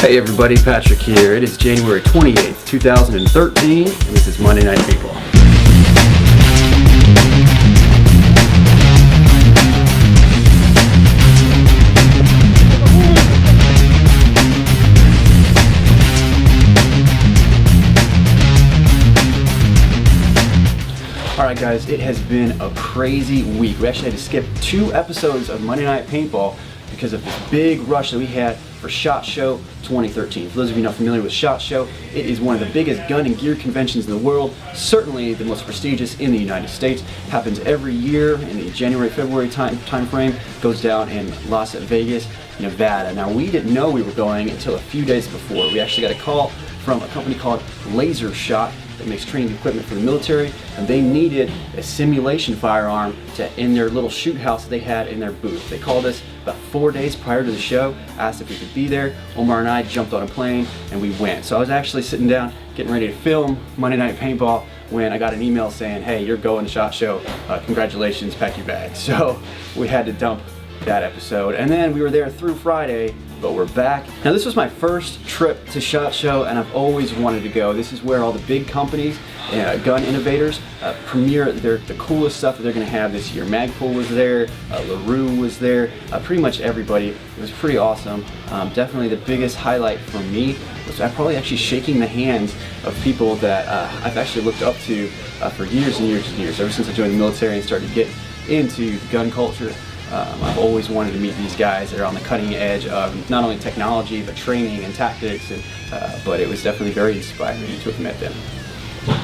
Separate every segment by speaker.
Speaker 1: Hey everybody, Patrick here. It is January 28th, 2013, and this is Monday Night Paintball. Alright guys, it has been a crazy week. We actually had to skip 2 episodes of Monday Night Paintball because of this big rush that we had for SHOT Show 2013. For those of you not familiar with SHOT Show, it is one of the biggest gun and gear conventions in the world, certainly the most prestigious in the United States. Happens every year in the January-February time frame, goes down in Las Vegas, Nevada. Now we didn't know we were going until a few days before. We actually got a call from a company called Laser Shot that makes training equipment for the military, and they needed a simulation firearm in their little shoot house that they had in their booth. They called us about 4 days prior to the show, asked if we could be there. Omar and I jumped on a plane and we went. So I was actually sitting down getting ready to film Monday Night Paintball when I got an email saying, hey, you're going to SHOT Show, congratulations, pack your bags. So we had to dump that episode, and then we were there through Friday, but we're back. Now this was my first trip to SHOT Show, and I've always wanted to go. This is where all the big companies, gun innovators, premiere the coolest stuff that they're going to have this year. Magpul was there, LaRue was there, pretty much everybody. It was pretty awesome. Definitely the biggest highlight for me was probably actually shaking the hands of people that I've actually looked up to for years and years and years. Ever since I joined the military and started to get into gun culture, I've always wanted to meet these guys that are on the cutting edge of not only technology but training and tactics, and but it was definitely very inspiring to have met them.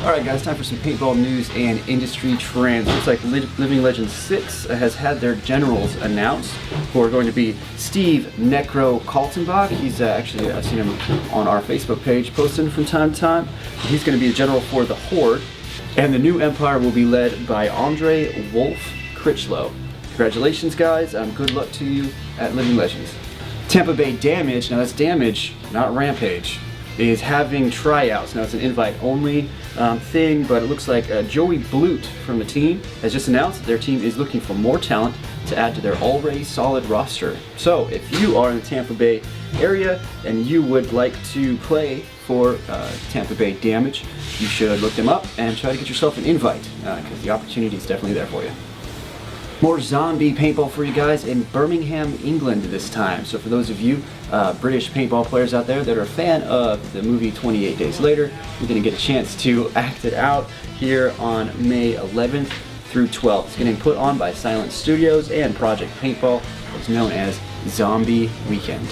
Speaker 1: Alright guys, time for some paintball news and industry trends. Looks like Living Legend 6 has had their generals announced, who are going to be Steve Necro Kaltenbach. He's actually, I've seen him on our Facebook page posting from time to time. He's going to be the general for the Horde, and the new Empire will be led by Andre Wolf Critchlow. Congratulations guys, good luck to you at Living Legends. Tampa Bay Damage, now that's Damage, not Rampage, is having tryouts. Now it's an invite only thing, but it looks like Joey Blute from the team has just announced that their team is looking for more talent to add to their already solid roster. So if you are in the Tampa Bay area and you would like to play for Tampa Bay Damage, you should look them up and try to get yourself an invite, because the opportunity is definitely there for you. More zombie paintball for you guys in Birmingham, England this time. So for those of you British paintball players out there that are a fan of the movie 28 Days Later, you're going to get a chance to act it out here on May 11th through 12th. It's getting put on by Silent Studios and Project Paintball. It's known as Zombie Weekend.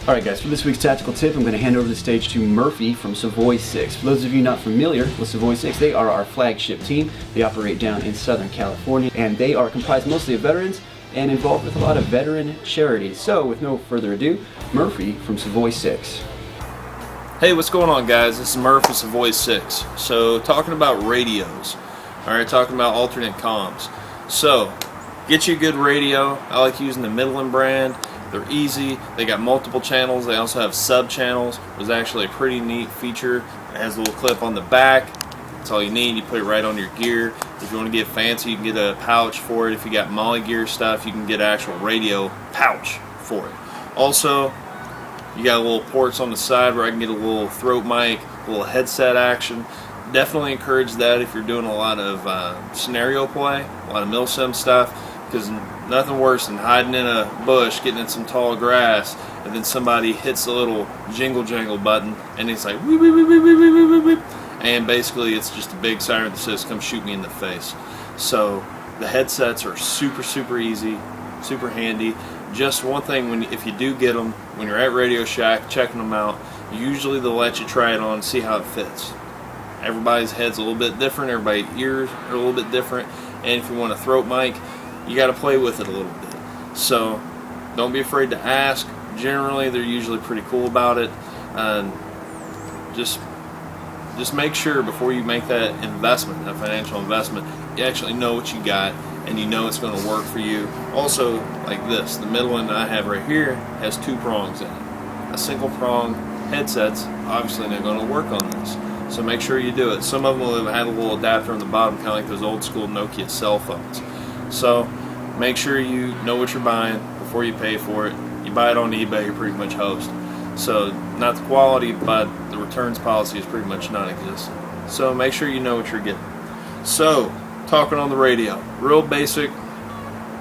Speaker 1: Alright guys, for this week's tactical tip, I'm going to hand over the stage to Murphy from Savoy 6. For those of you not familiar with Savoy 6, they are our flagship team. They operate down in Southern California, and they are comprised mostly of veterans and involved with a lot of veteran charities. So with no further ado, Murphy from Savoy 6.
Speaker 2: Hey, what's going on guys? This is Murphy Savoy 6. So talking about radios, alright, talking about alternate comms. So get you a good radio. I like using the Midland brand. They're easy, they got multiple channels, they also have sub-channels. It was actually a pretty neat feature. It has a little clip on the back. That's all you need, you put it right on your gear. If you want to get fancy, you can get a pouch for it. If you got Molly gear stuff, you can get an actual radio pouch for it. Also, you got little ports on the side where I can get a little throat mic, a little headset action. Definitely encourage that if you're doing a lot of scenario play, a lot of milsim stuff, because nothing worse than hiding in a bush, getting in some tall grass, and then somebody hits the little jingle jangle button, and it's like wee wee wee wee wee wee wee wee, and basically it's just a big siren that says come shoot me in the face. So the headsets are super easy, super handy. Just one thing, if you do get them, when you're at Radio Shack checking them out, usually they'll let you try it on and see how it fits. Everybody's head's a little bit different, everybody's ears are a little bit different, and if you want a throat mic, you got to play with it a little bit. So don't be afraid to ask. Generally they're usually pretty cool about it. Just make sure before you make that investment, that financial investment, you actually know what you got and you know it's going to work for you. Also, like this, the middle one I have right here has 2 prongs in it. A single prong headset's obviously not going to work on this, so make sure you do it. Some of them will have a little adapter on the bottom, kind of like those old school Nokia cell phones. So make sure you know what you're buying before you pay for it. You buy it on eBay, you're pretty much host. So not the quality, but the returns policy is pretty much non-existent. So make sure you know what you're getting. So talking on the radio, real basic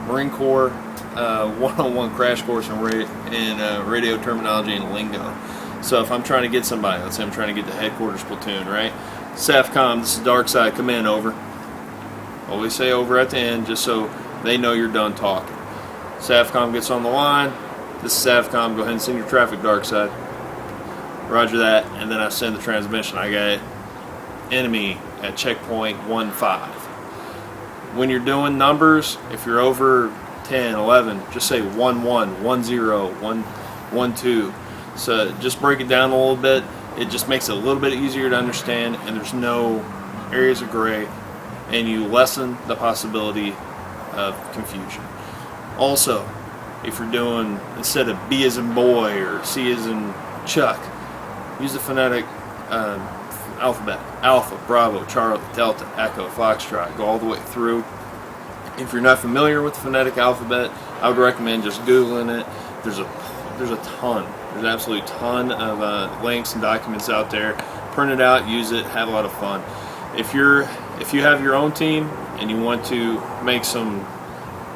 Speaker 2: Marine Corps one-on-one crash course in radio terminology and lingo. So if I'm trying to get somebody, let's say I'm trying to get the headquarters platoon, right? SAFCOM, this is dark side, come in, over. Always say over at the end, just so they know you're done talking. SAFCOM gets on the line. This is SAFCOM, go ahead and send your traffic, dark side. Roger that, and then I send the transmission. I got enemy at checkpoint 15. When you're doing numbers, if you're over 10, 11, just say 11, 10, 12. So just break it down a little bit. It just makes it a little bit easier to understand, and there's no areas of gray, and you lessen the possibility of confusion. Also, if you're doing, instead of B as in boy or C as in Chuck, use the phonetic alphabet. Alpha, Bravo, Charlie, Delta, Echo, Foxtrot. Go all the way through. If you're not familiar with the phonetic alphabet, I would recommend just Googling it. There's a ton. There's absolutely a ton of links and documents out there. Print it out, use it, have a lot of fun. If you have your own team and you want to make some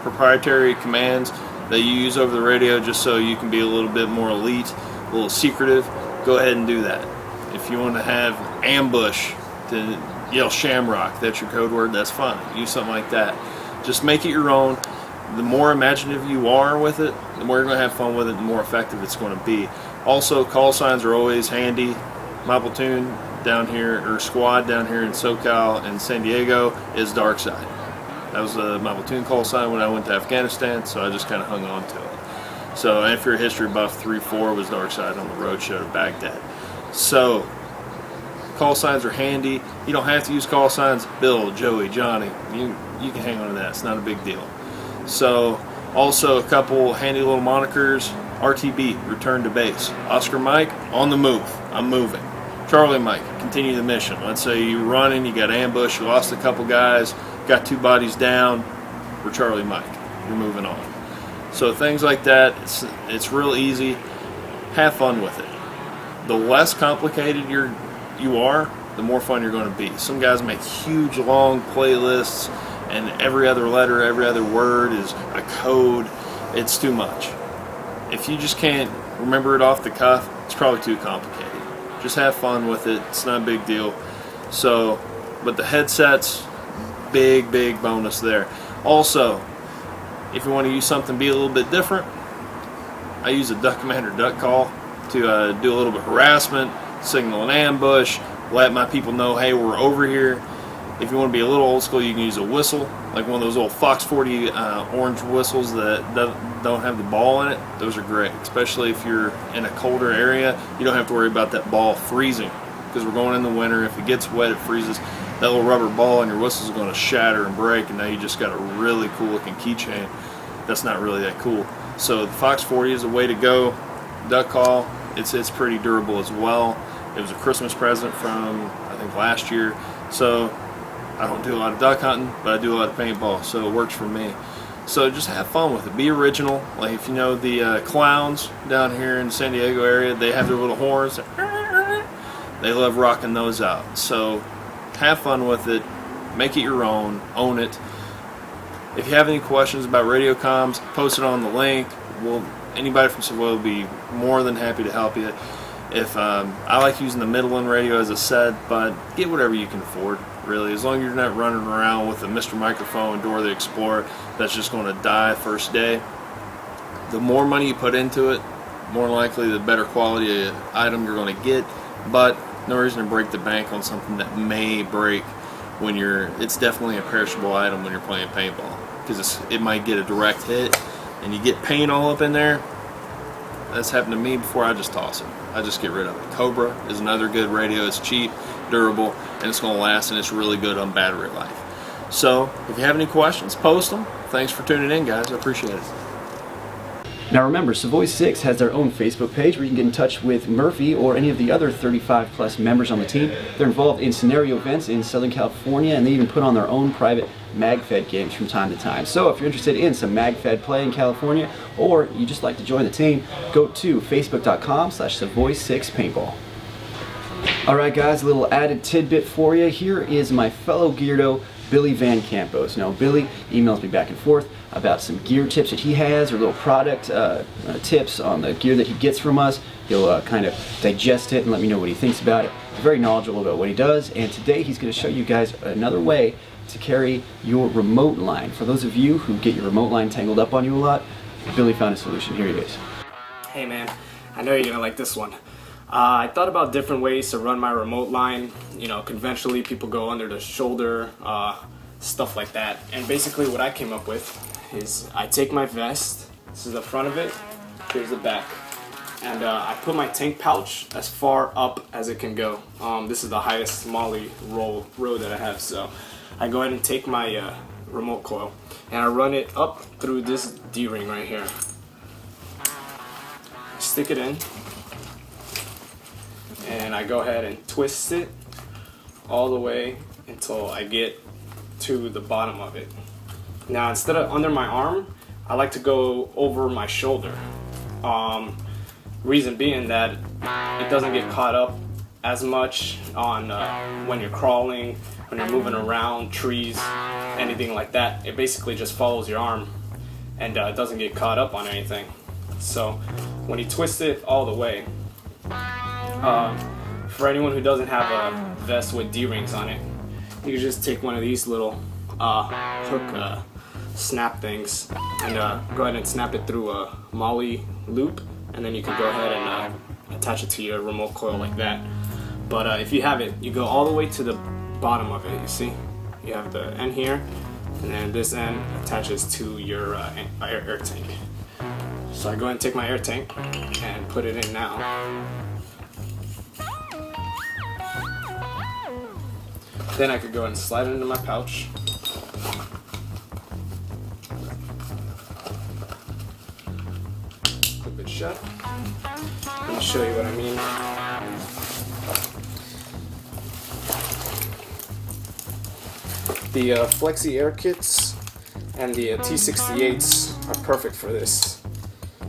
Speaker 2: proprietary commands that you use over the radio just so you can be a little bit more elite, a little secretive, go ahead and do that. If you want to have ambush to yell Shamrock, that's your code word, that's fine. Use something like that. Just make it your own. The more imaginative you are with it, the more you're going to have fun with it, the more effective it's going to be. Also, call signs are always handy. My platoon down here, or squad down here in SoCal and San Diego, is dark side. That was my platoon call sign when I went to Afghanistan, so I just kind of hung on to it. So, and if you're a history buff, 3-4 was dark side on the road show to Baghdad. So, call signs are handy. You don't have to use call signs. Bill, Joey, Johnny, you can hang on to that. It's not a big deal. So, also a couple handy little monikers. RTB, return to base. Oscar Mike, on the move. I'm moving. Charlie Mike, continue the mission. Let's say you're running, you got ambush, you lost a couple guys, got 2 bodies down. We're Charlie Mike. You're moving on. So things like that, it's real easy. Have fun with it. The less complicated you are, the more fun you're going to be. Some guys make huge long playlists, and every other letter, every other word is a code. It's too much. If you just can't remember it off the cuff, it's probably too complicated. Just have fun with it. It's not a big deal. So, but the headsets, big bonus there. Also, if you want to use something be a little bit different, I use a duck commander duck call to do a little bit of harassment, signal an ambush, let my people know, hey, we're over here. If you want to be a little old school, you can use a whistle, like one of those old Fox 40 orange whistles that don't have the ball in it. Those are great, especially if you're in a colder area. You don't have to worry about that ball freezing, because we're going in the winter. If it gets wet, it freezes. That little rubber ball on your whistle is going to shatter and break, and now you just got a really cool looking keychain. That's not really that cool. So the Fox 40 is the way to go. Duck call, it's pretty durable as well. It was a Christmas present from, I think, last year. So I don't do a lot of duck hunting, but I do a lot of paintball, so it works for me. So just have fun with it. Be original. Like if you know the clowns down here in the San Diego area, they have their little horns. They love rocking those out. So have fun with it. Make it your own. Own it. If you have any questions about radio comms, post it on the link. Anybody from Savoy will be more than happy to help you. If I like using the Midland radio, as I said, but get whatever you can afford, really. As long as you're not running around with a Mr. Microphone, Dora the Explorer, that's just going to die first day. The more money you put into it, more likely the better quality item you're going to get, but no reason to break the bank on something that may break when it's definitely a perishable item when you're playing paintball, because it might get a direct hit and you get paint all up in there. That's happened to me before. I just toss it. I just get rid of it. Cobra is another good radio. It's cheap, durable, and it's going to last, and it's really good on battery life. So if you have any questions, post them. Thanks for tuning in, guys. I appreciate it.
Speaker 1: Now remember, Savoy 6 has their own Facebook page where you can get in touch with Murphy or any of the other 35 plus members on the team. They're involved in scenario events in Southern California, and they even put on their own private MagFed games from time to time. So if you're interested in some MagFed play in California, or you just like to join the team, go to facebook.com/Savoy6Paintball. Alright guys, a little added tidbit for you. Here is my fellow Geardo, Billy Van Campos. Now Billy emails me back and forth about some gear tips that he has, or little product tips on the gear that he gets from us. He'll kind of digest it and let me know what he thinks about it. He's very knowledgeable about what he does, and today he's going to show you guys another way to carry your remote line. For those of you who get your remote line tangled up on you a lot, Billy found a solution. Here he is.
Speaker 3: Hey man, I know you're gonna like this one. I thought about different ways to run my remote line. You know, conventionally people go under the shoulder, stuff like that. And basically what I came up with is I take my vest, this is the front of it, here's the back. And I put my tank pouch as far up as it can go. This is the highest Molly row that I have, so I go ahead and take my remote coil and I run it up through this D-ring right here. Stick it in, and I go ahead and twist it all the way until I get to the bottom of it. Now instead of under my arm, I like to go over my shoulder. Reason being that it doesn't get caught up as much on when you're crawling, when you're moving around, trees, anything like that. It basically just follows your arm, and it doesn't get caught up on anything. So when you twist it all the way, for anyone who doesn't have a vest with D-rings on it, you can just take one of these little hook snap things and go ahead and snap it through a Molly loop, and then you can go ahead and attach it to your remote coil like that. But if you have it, you go all the way to the bottom of it. You see, you have the end here, and then this end attaches to your air tank. So I go ahead and take my air tank and put it in now. Then I could go and slide it into my pouch. Clip it shut. Let me show you what I mean. The Flexi Air Kits and the T68s are perfect for this,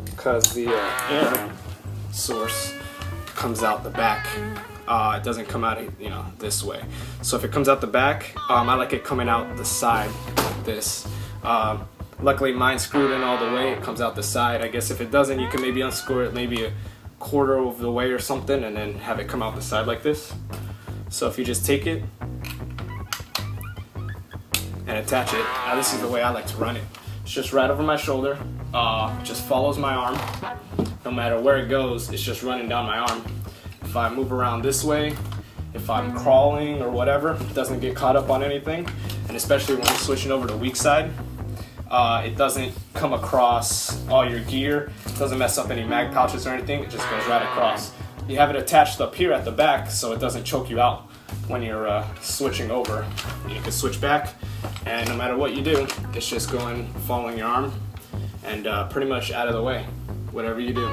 Speaker 3: because the air source comes out the back. It doesn't come out, this way. So if it comes out the back, I like it coming out the side like this. Luckily mine's screwed in all the way, it comes out the side. I guess if it doesn't, you can maybe unscrew it maybe a quarter of the way or something, and then have it come out the side like this. So if you just take it and attach it, now this is the way I like to run it. It's just right over my shoulder, just follows my arm. No matter where it goes, it's just running down my arm. If I move around this way, if I'm crawling or whatever, it doesn't get caught up on anything. And especially when I'm switching over to weak side, it doesn't come across all your gear. It doesn't mess up any mag pouches or anything. It just goes right across. You have it attached up here at the back so it doesn't choke you out when you're switching over. You can switch back, and no matter what you do, it's just going, following your arm, and pretty much out of the way, whatever you do.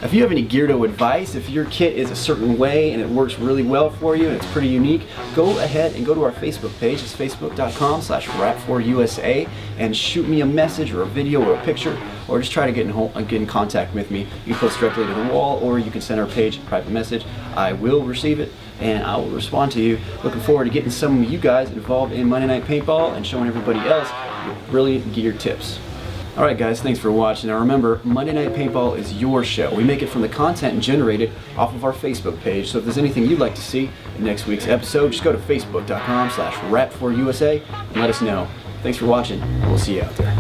Speaker 1: If you have any Geardo advice, if your kit is a certain way and it works really well for you and it's pretty unique, go ahead and go to our Facebook page. It's facebook.com/Rap4USA, and shoot me a message or a video or a picture, or just try to get in contact with me. You can post directly to the wall, or you can send our page a private message. I will receive it and I will respond to you. Looking forward to getting some of you guys involved in Monday Night Paintball and showing everybody else your brilliant gear tips. Alright guys, thanks for watching. Now remember, Monday Night Paintball is your show. We make it from the content generated off of our Facebook page. So if there's anything you'd like to see in next week's episode, just go to facebook.com/Rap4USA and let us know. Thanks for watching, and we'll see you out there.